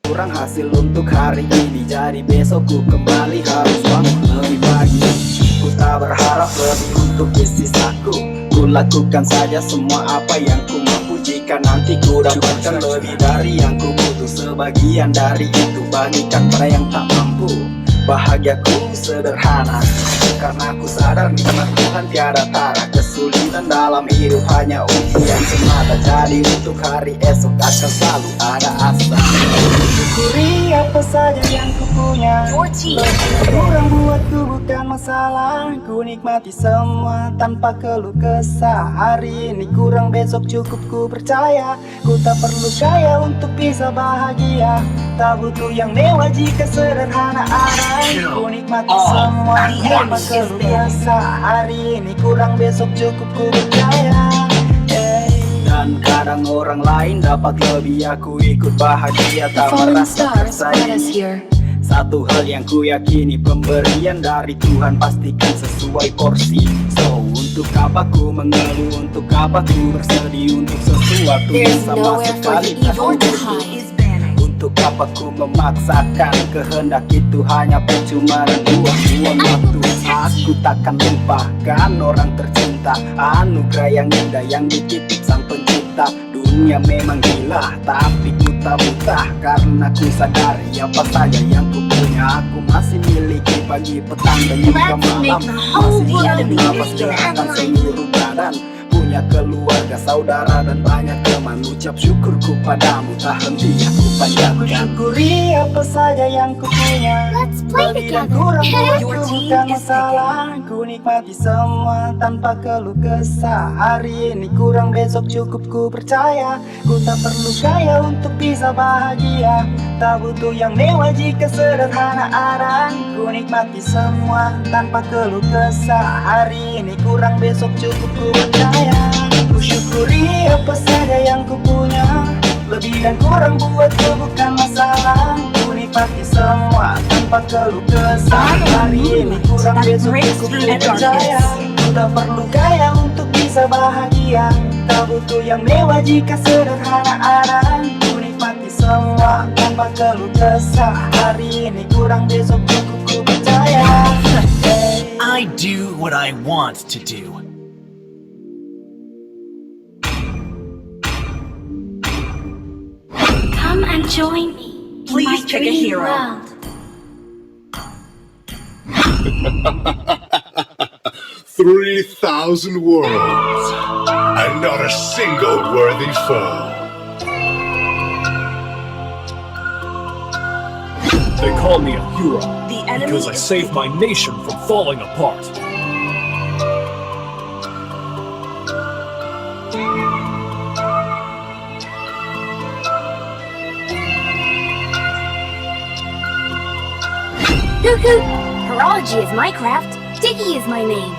kurang hasil untuk hari ini, jadi besok ku kembali harus bangun lebih pagi. Ku tak berharap lebih untuk sisisaku, ku lakukan saja semua apa yang ku mampu. Jika nanti ku dapatkan lebih dari yang ku butuh, sebagian dari itu bagikan pada yang tak mampu. Bahagiaku sederhana, karena ku sadar nikmat Tuhan tiada tara. Kesulitan dalam hidup hanya ujian semata, jadi untuk hari esok akan selalu ada asa. Syukuri apa saja yang ku punya, kurang buatku bukan masalah. Ku nikmati semua tanpa keluh kesah. Hari ini kurang, besok cukup, ku percaya. Ku tak perlu kaya untuk bisa bahagia, tak butuh yang mewah jika sederhana ada. Ku nikmati semua tanpa keluh kesah. Hari ini kurang, besok cukup, ku percaya. Dan kadang orang lain dapat lebih, aku ikut bahagia tak merasa tersaingi. Satu hal yang ku yakini, pemberian dari Tuhan pastikan sesuai porsi. So untuk apa ku mengeluh, untuk apa ku bersedih untuk sesuatu yang sama sekali tak ku butuh. Untuk apa ku memaksakan kehendak itu, hanya percuma dan buang-buang waktu. Aku takkan lupakan orang tercinta, anugerah yang indah yang dititip sang pencipta. Dunia memang gila, tapi ku tak buta, karena ku sadari apa saja yang ku punya aku masih miliki. Pagi, petang, dan juga malam, masih punya nafas, gerakan seluruh badan. Punya keluarga, saudara, dan banyak teman. Ucap syukurku padamu tak henti aku panjatkan. Ku syukuri apa saja yang ku punya, lebih dan kurang buatku bukan masalah. Ku nikmati semua tanpa keluh kesah. Hari ini kurang, besok cukup, ku percaya. Ku tak perlu kaya untuk bisa bahagia, tak butuh yang mewah jika sederhana ada. Ku nikmati semua tanpa keluh kesah. Hari ini kurang, besok cukup, ku percaya. Ku syukuri apa saja yang ku punya, lebih dan kurang buatku bukan masalah. Ku nikmati semua tanpa keluh kesah. Hari ini kurang, besok cukup, ku percaya. Ku tak perlu kaya untuk bisa bahagia, tak butuh yang mewah jika sederhana ada. Ku nikmati semua tanpa keluh kesah. Hari ini kurang, besok cukup, ku percaya. I do what I want to do. Come and join me. Please pick a hero. World. 3,000 worlds, and not a single worthy foe. They call me a hero The enemy because I is saved my nation from falling apart. Hoot hoot! Horology is my craft. Dicky is my name.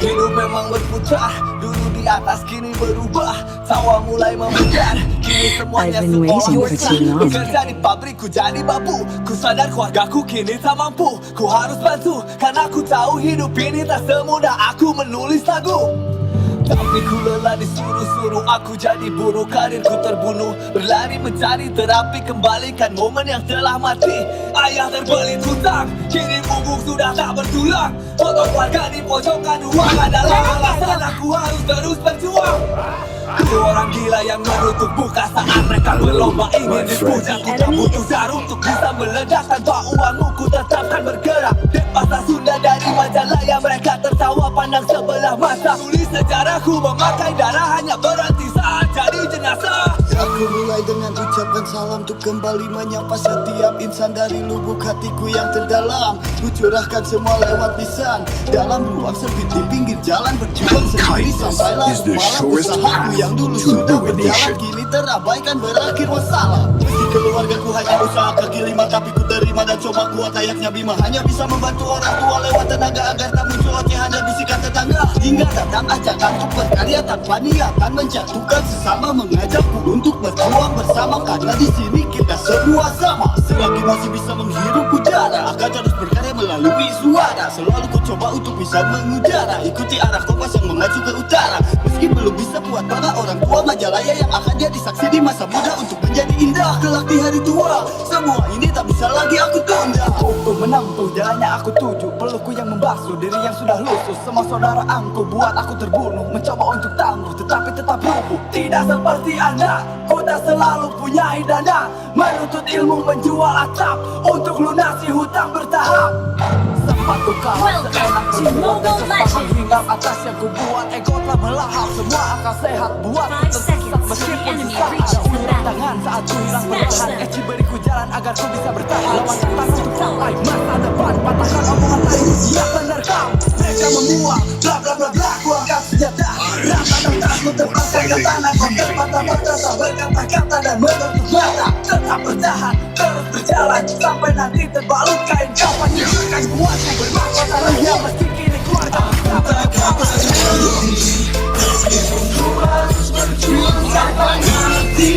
Hidup memang berputar, dulu di atas kini berubah. Tawa mulai memudar, kini semuanya I've been waiting for too long. Bekerja di pabrik, ku jadi babu. Ku sadar keluargaku kini tak mampu. Ku harus bantu, karena ku tahu hidup ini tak semudah aku menulis lagu. Tapi ku lelah disuruh-suruh, aku jadi buruh, karirku terbunuh. Berlari mencari terapi, kembalikan momen yang telah mati. Ayah terbelit hutang, kini punggung sudah tak bertulang. Foto keluarga di pojokan uang adalah alasan aku harus terus berjuang. Kedua orang gila yang menutup muka saat mereka berlomba ingin dipuja. Ku tak butuh dar untuk bisa meledak, tanpa uangmu ku tetapkan bergerak. Dek bahasa Sunda dari majalah yang mereka tertawa pandang sebelah mata. Tulis sejarahku memakai darah, hanya berhenti saat jadi jenazah. Aku mulai dengan ucapan salam untuk kembali menyapa setiap insan dari lubuk hatiku yang terdalam. Ku curahkan semua lewat lisan dalam ruang sempit di pinggir jalan, berjuang sendiri sampailah is the malam surest usahaku path yang dulu to sudah berjalan ruination. kini terabaikan, berakhir wassalam. Meski keluargaku hanya usaha kaki lima, tapi ku terima dan coba kuat layaknya Bima. Hanya bisa membantu orang tua lewat tenaga agar tak muncul ocehan dan bisikan tetangga. Hingga datang ajakan untuk berkarya tanpa niatan menjatuhkan sesama, mengajakku untuk berjuang bersama, karena di sini kita semua sama. Selagi masih bisa menghirup udara, akan terus berkarya melalui suara. Selalu ku coba untuk bisa mengudara, ikuti arah kompas yang mengacu ke utara. Meski belum bisa buat para orang tua Majalaya yang akan jadi saksi di masa muda untuk menjadi indah kelak di hari tua. Semua ini tak bisa lagi aku tunda. Untuk menempuh jalannya aku tuju, pelukku yang membasuh diri yang sudah lusuh. Semua saudara angku buat aku terbunuh, mencoba untuk tangguh tetapi tetap lumpuh. Tidak seperti anda, ku tak selalu punya dana, menuntut ilmu menjual atap untuk lunasi hutang bertahap. Sempat ku kalah seenak berbuat dan sempat menghingap atas yang ku buat. Ego telah melahap, semua akal sehat buat ku tersesat meskipun sesaat. Ulur tangan saat ku hilang perlahan, Eci beriku jalan agar ku bisa bertahan. Lawan tangan untuk sampai masa depan, patahkan omongan lain siap menerkam. Mereka membuang bla bla bla bla, ku angkat senjata. Rata dan ku tepatkan katana, kau termata-mata berkata-kata dan menutup mata. Tetap bertahan, terus berjalan sampai nanti terbalut kain kapan yang akan buatku bermahkota ria. Meski kini keluarga tak berhenti, meskipun ku harus berjuang sampai mati.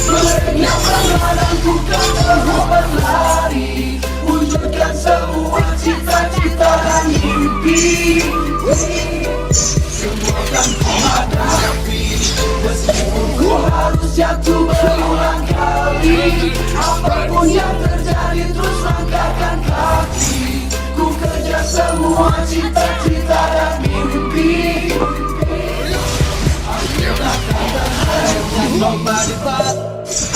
Mereka mengadang ku kan terus berlari, wujudkan semua cita-cita dan mimpi. Semua kan ku hadapi, meskipun ku harus jatuh berulang kali. Apapun yang terjadi terus langkahkan kaki. Ku kejar semua cita-cita dan mimpi. Aku takkan terhenti. Nobody but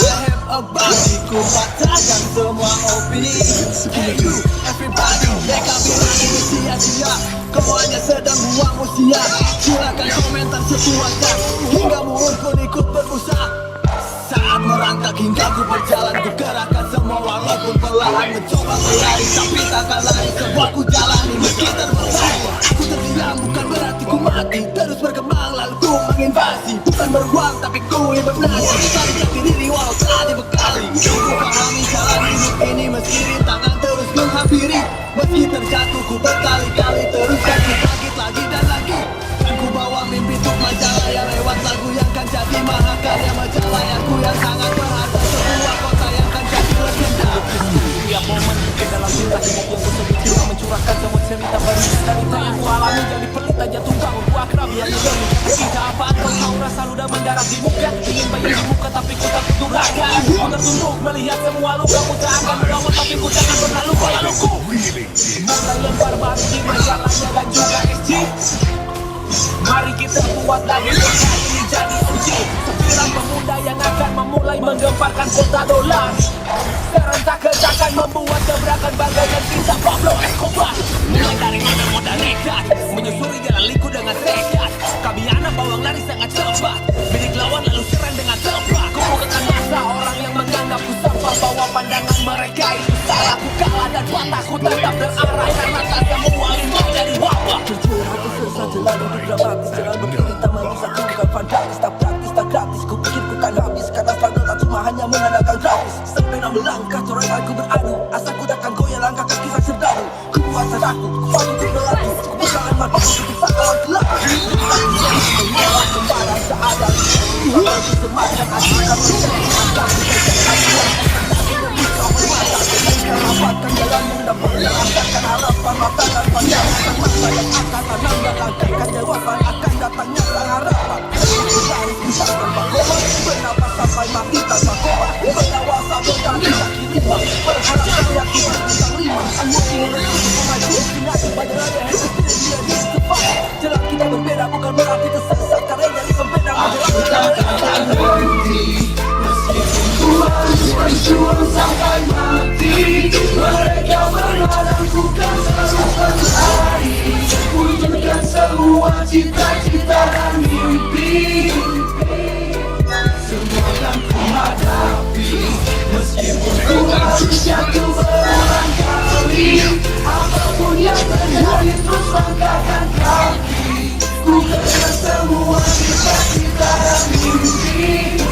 I have a body. Ku patahkan semua opini. Everybody, mereka bilang ini sia-sia, kau hanya sedang buang usia. Silakan komentar sepuasnya, hingga mulut pun ikut berusaha. Saat merangkak hingga ku berjalan, ku kerahkan semua walaupun perlahan. Mencoba berlari tapi takkan lari, semua ku jalani meski terbahaya. Aku terdiam bukan berarti ku mati, terus berkembang lalu ku menginvasi. Bukan beruang tapi ku hidup nasi, cari jati diri walau telah dibekali. Ku pahami jalan hidup ini meski rintangan terus menghampiri. Meski terjatuh ku berkali-kali terus bangkit lagi dan lagi. Dan ku bawa mimpi untuk Majalaya lewat lagu yang kan jadi mahakarya. Majalayaku yang sangat berharga, sebuah kota yang kan jadi legenda. Setiap momen ke dalam cinta hidup yang ku sebut jiwa, mencurahkan semua cerita bercerita yang ku alami. Jadi pelita jatuh bangun ku akrab yang demi kita. Apa atau kau rasa ludah mendarat di muka, ingin bayar di muka tapi ku tak tuturakan. Ku tertunduk melihat semua luka, ku tak akan melawan tapi ku jangan pernah lupa laluku. Mulai lempar batu di Majalaya dan juga SG. Mari kita buat lagi kali ini jadi uji. Sepiran pemuda yang akan memulai menggemparkan kota dolar. Serentak kejakan membuat gebrakan bagaikan kisah Pablo Escobar. Mulai dari modal nekat, menyusuri jalan liku dengan tekad. Kami anak bawang lari sangat cepat, bidik lawan lalu serang dengan tepat. Ku bukan masa orang yang menganggapku sampah, bawa pandangan mereka itu salah. Ku kalah dan patah, ku tetap berarah karena tak semua ini dari wabah. Jujur hati susah terlalu dramatis, jangan berdiri tak merusak, bukan fantastis, tak praktis, tak gratis. Ku pikir ku kan habis, karena struggle tak cuma hanya mengandalkan gratis. Sepeda melangkah, corak aku beradu, asa ku takkan goyah langkah kaki sang serdadu. Ku buat sadaku, ku padu untuk berlaku, ku berjalan marpaku untuk sakalan gelap. Menolak kepada seadanya, Tuhan itu semacam asyikkan menceritakan rapatkan jalan yang dapat menyelamatkan harapan. Matakan panjang sang masa yang akan tanam dan langkahkan jawaban akan datangnya sang harapan. Berlari pisah tanpa koma, bernapas sampai mati tanpa koma, bernawas sampai kaki kaki lima, berharap saya kita bintang lima. Anggur ingin rezeki maju destinasi Majalaya hidup dia di depan. Jalan kita berbeda bukan berarti tersesat, karena dari pembeda Majalaya kita berhenti. Meskipun ku harus berjuang sampai mati, mereka mengadang ku kan terus berlari, wujudkan semua cita-cita dan mimpi. Semua kan ku hadapi, meskipun ku harus jatuh berulang kali. Apapun yang terjadi terus langkahkan kaki. Ku kejar semua cita-cita dan mimpi.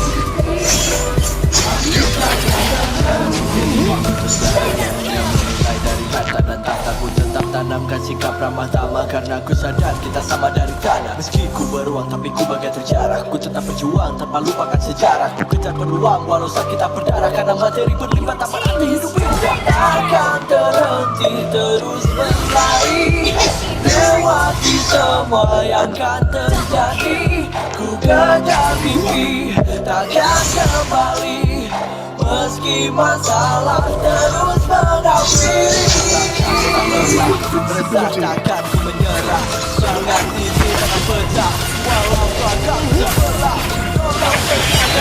Mulai dari harta dan tahta, ku tetap tanamkan sikap ramah tamah, karena ku sadar kita sama dari tanah. Meski ku beruang tapi ku bagai terjarah, ku tetap berjuang tanpa lupakan sejarah. Ku kejar peluang walau sakit tak berdarah, karena materi berlimpah tak berarti hidup ini takkan terhenti terus berlari lewati semua yang kan terjadi. Ku kejar mimpi takkan kembali meski masalah terus menghampiri. Takkan ku menyerah, serangan ini takkan pecah walau gagal sebelah.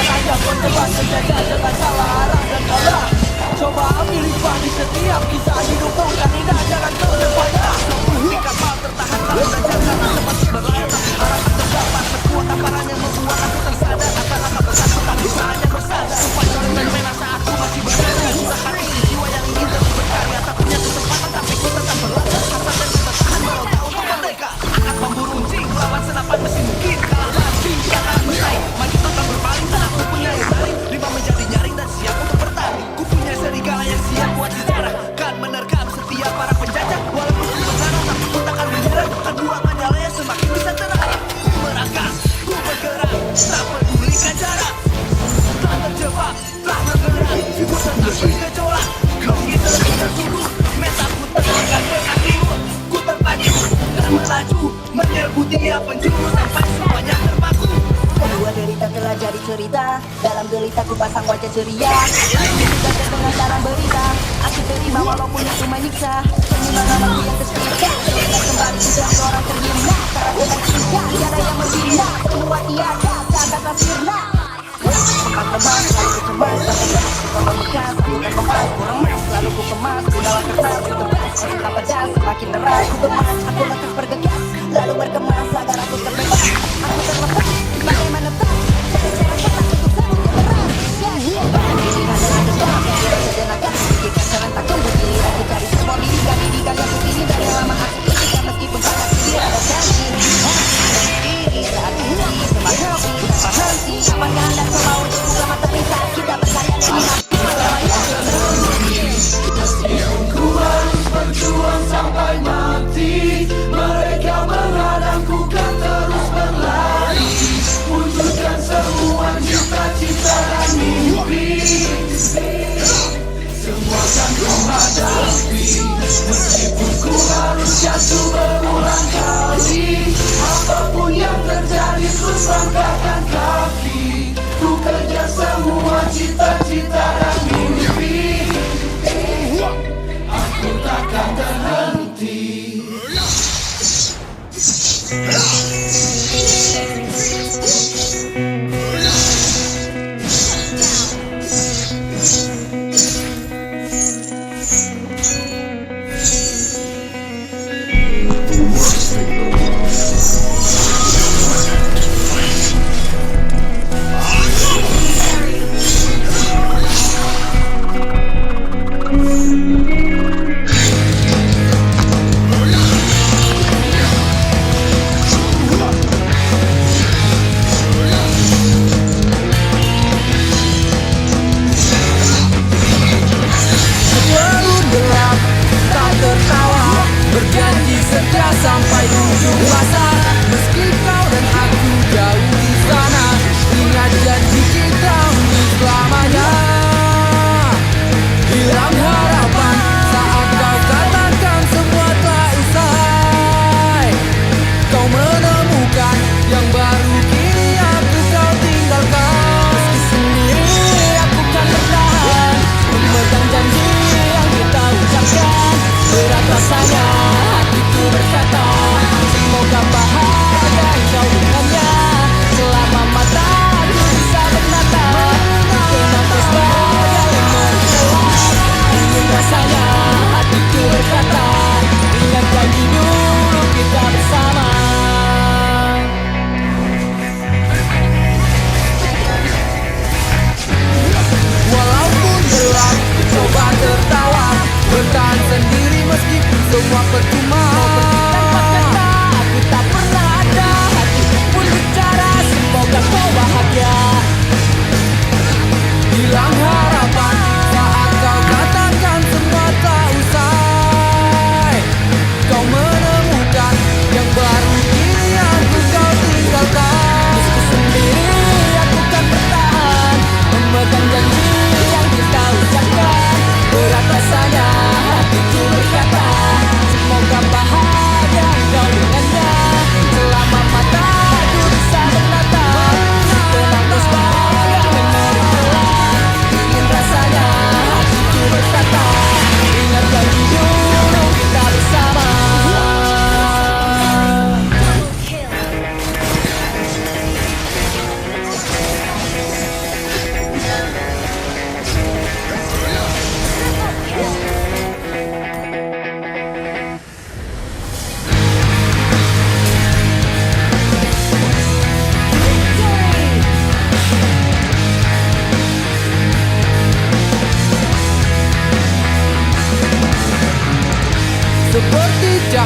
Hanya berdebat senjata dengan salah arah dan kalah. Coba ambil hikmah di setiap kisah hidup, bukan indah jangan terlempar. Semua kapal tertahan lalu dan jangan sempat berlayar. Harapan terdapat sekuat tamparan yang membuat aku tersadar. Akan langkah bersatu tapi saatnya bersadar. Sumpah jalan fenomena saat ku masih berkarya. Susah hati jiwa yang ingin terus berkarya. Tak punya kesempatan tapi ku tetap berlangkah. Hasrat dan bertahan walau tak untuk merdeka. Angkat bambu runcing lawan senapan mesin mungkin kalah lagi. Jangan bersaing, maju tetap berpaling. Dan aku punya nyari lima menjadi nyaring dan siap untuk bertanding. Ku punya serigala yang siap buat sejarah. Kan menerkam setiap para penjajah. Walaupun ku mengarah tapi ku takkan menyerah. Kedua menyala yang semakin bisa terang. Ku merangkak, ku bergerak, tak pedulikan jarak. Tak terjebak, tak bergerak. Ku tetap bergejolak. Meski tersungguh, metaku terangkan berkatimu. Ku terpacu dan melaju, menyerbu tiap penjuru sampai semuanya terpaku. Dua derita telah jadi cerita. Dalam derita ku pasang wajah ceria. Juga terdengar dalam berita. Aku terima walaupun itu menyiksa. Penyumbang namaku yang tersisa. Dan kembali ku jadi orang terhina. Karena dengan cinta tiada yang membina. Semua tiada seakan sirna. Sempat lemas, lalu ku cemas. Sampai membekas, aku terkemas. Ku remas, lalu ku kemas. Ku dalam kertas, ku tebas. Setelah pedas, semakin deras. Ku gemas, aku lekas bergegas. Lalu berkemas agar aku terbebas. Aku terlepas, bagaimana tak? Cari cara cepat untuk sambut ke berat. Pilihan dengan dendam, yang tidak sejenakan. Jika serentak tunggu giliran ku cari semua diri. Kali di kali aku ini dari lama hati ketika meskipun tak sendiri ada janji. Ini saat ini semangat tanpa henti. Apakah anda coba untuk buka mata saat kita berkarya demi hati selamanya? Ku harus berjuang sampai mati. Mereka menghadangku kan terus berlari. Wujudkan semua cita-cita dan mimpi. Semua kan ku hadapi. Meskipun ku harus jatuh berulang kali. Apapun yang terjadi terus langkahkan kaki. Ku kejar semua cita-cita dan mimpi. Aku takkan terhenti.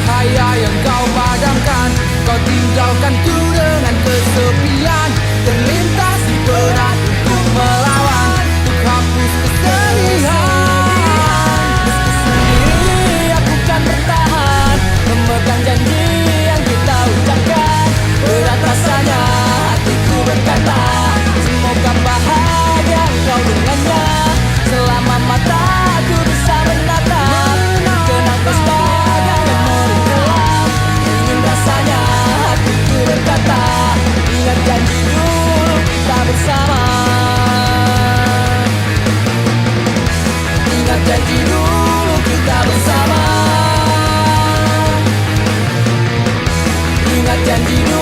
cahaya yang kau padamkan. Kau tinggalkanku dengan kesepian. Terlintas di benak untuk melawan, untuk hapus kesedihan. Meski sendiri aku kan bertahan, memegang janji yang kita ucapkan. Berat rasanya hatiku berkata, semoga bahagia engkau dengannya. Selama mataku bisa menatap, kenang pesta dan memori kelam. Ingin rasanya hatiku berkata, ingat janji dulu kita bersama. Ingat janji dulu kita bersama. Ingat janji dulu